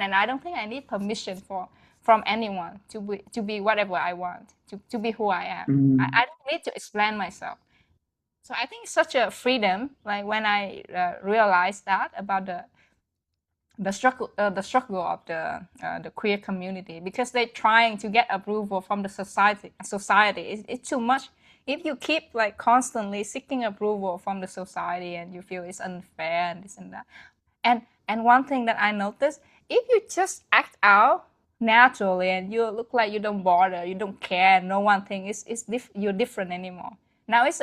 and I don't think I need permission from anyone to be whatever I want, to be who I am. I don't need to explain myself. So I think it's such a freedom. Like when I realized that about the struggle of the queer community, because they're trying to get approval from the society. It's too much. If you keep like constantly seeking approval from the society and you feel it's unfair and this and that, and one thing that I noticed, if you just act out naturally and you look like you don't bother, you don't care, no one thinks you're different anymore. Now it's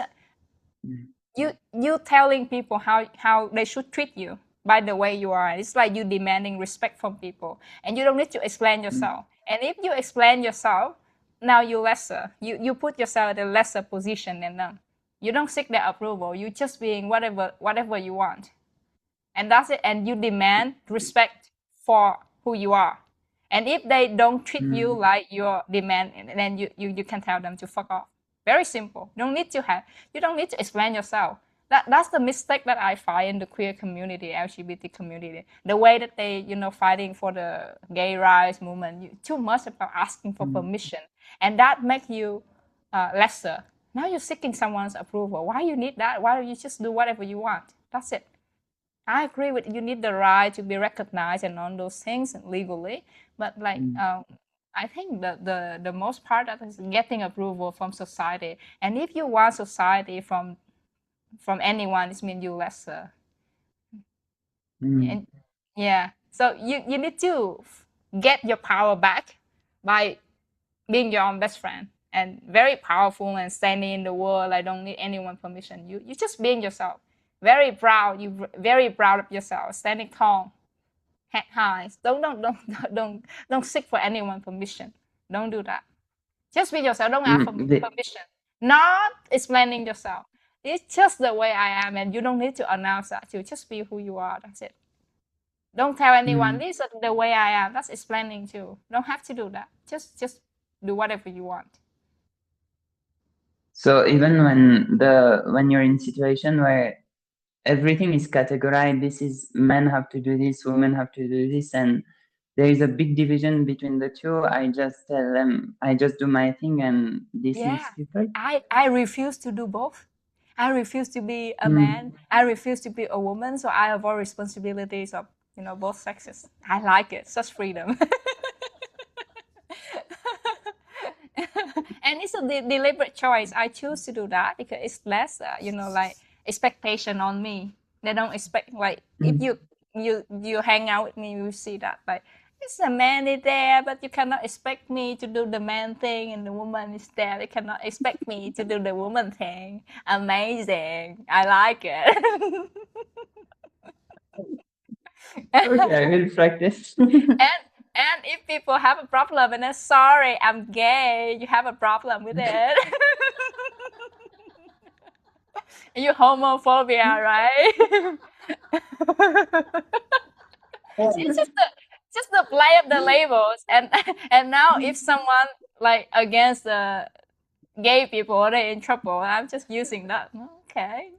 you telling people how they should treat you by the way you are. It's like you demanding respect from people, and you don't need to explain yourself. And if you explain yourself, now you're lesser. You put yourself in a lesser position than them. You don't seek their approval. You just being whatever you want, and that's it. And you demand respect for who you are. And if they don't treat you like your demand, then you can tell them to fuck off. Very simple. You don't need to explain yourself. That's the mistake that I find in the queer community, LGBT community. The way that they, fighting for the gay rights movement, too much about asking for permission, and that makes you lesser. Now you're seeking someone's approval. Why you need that? Why don't you just do whatever you want? That's it. I agree with you need the right to be recognized and all those things legally, but like I think the most part that is getting approval from society, and if you want society from anyone, it means you lesser. And yeah, so you need to get your power back by being your own best friend and very powerful and standing in the world. I don't need anyone's permission. You just being yourself. Very proud. You very proud of yourself. Standing tall, head high. Don't seek for anyone's permission. Don't do that. Just be yourself. Don't ask for permission. Not explaining yourself. It's just the way I am, and you don't need to announce that. You just be who you are. That's it. Don't tell anyone this is the way I am. That's explaining too. Don't have to do that. Just do whatever you want. So even when you're in situation where everything is categorized, this is men have to do this, women have to do this, and there is a big division between the two, I just tell them I just do my thing and dismiss people. I refuse to do both. I refuse to be a man. I refuse to be a woman. So I have all responsibilities of both sexes. I like it. Such freedom. And it's a deliberate choice. I choose to do that because it's less, like expectation on me. They don't expect like if you hang out with me, you see that like it's a man is there, but you cannot expect me to do the man thing, and the woman is there. They cannot expect me to do the woman thing. Amazing. I like it. Okay, I will practice. And if people have a problem, and they're sorry, I'm gay, you have a problem with it. You homophobia, right? It's just the play of the labels, and now if someone like against the gay people, they're in trouble. I'm just using that. Okay.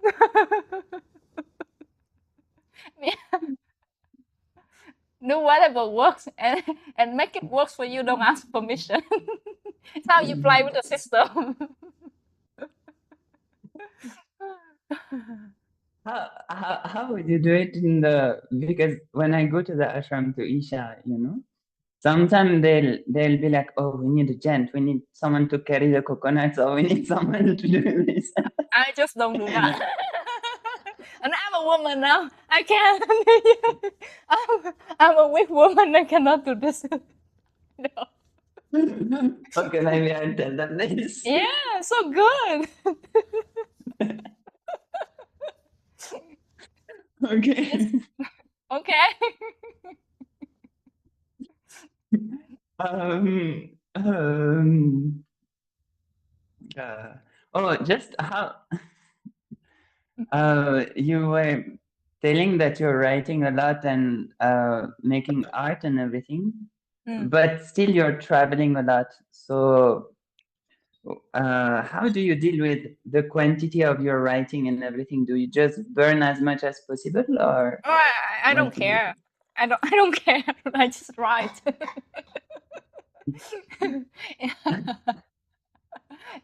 Do whatever works and make it work for you. Don't ask permission. It's how you play with the system. How would you do it because when I go to the ashram to Isha, sometimes they'll be like, oh, we need a gent, we need someone to carry the coconuts, or we need someone to do this. I just don't do that. And I'm a woman now. I can't. I'm a weak woman. I cannot do this. No. Okay, maybe I'll tell them this. Yeah, so good. Okay. Okay. Just how you were telling that you're writing a lot and making art and everything, but still you're traveling a lot. So how do you deal with the quantity of your writing and everything? Do you just burn as much as possible, or? Oh, I don't care. I don't care. I just write.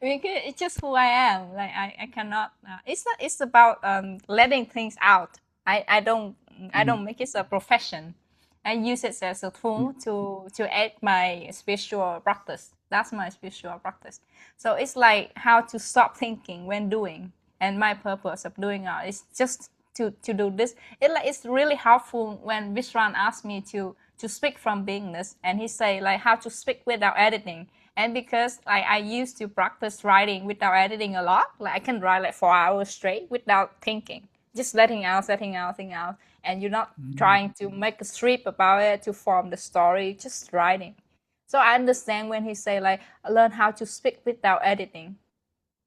Because it's just who I am. Like I cannot. It's not. It's about letting things out. I don't. I don't make it a profession. I use it as a tool to aid my spiritual practice. That's my spiritual practice. So it's like how to stop thinking when doing. And my purpose of doing art is just to do this. It's really helpful when Vishrant asked me to speak from beingness, and he say like how to speak without editing. And because I used to practice writing without editing a lot, like I can write like 4 hours straight without thinking, just letting out, letting out, and you're not trying to make a strip about it to form the story, just writing. So I understand when he say like learn how to speak without editing.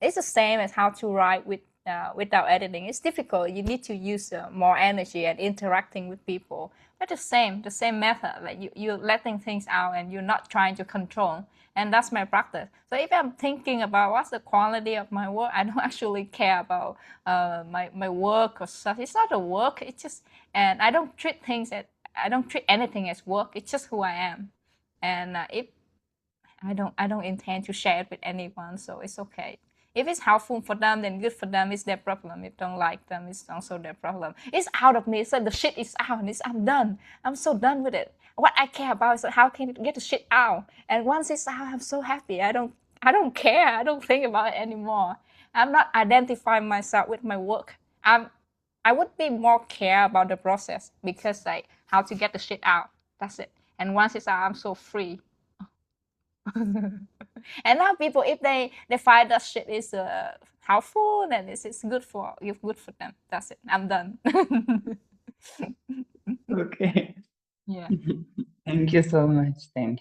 It's the same as how to write without editing. It's difficult. You need to use more energy and interacting with people. But the same method. Like you're letting things out and you're not trying to control. And that's my practice. So if I'm thinking about what's the quality of my work, I don't actually care about my work or stuff. It's not a work. It's just, and I don't treat I don't treat anything as work. It's just who I am. And if I don't intend to share it with anyone, so it's okay. If it's helpful for them, then good for them. It's their problem. If don't like them, it's also their problem. It's out of me. It's like the shit is out, and I'm done. I'm so done with it. What I care about is how can it get the shit out. And once it's out, I'm so happy. I don't care. I don't think about it anymore. I'm not identifying myself with my work. I would be more care about the process because like how to get the shit out. That's it. And once it's out, I'm so free. And now people, if they find that shit is helpful, then it's good for them. That's it. I'm done. Okay. Yeah. Thank you so much. Thank you.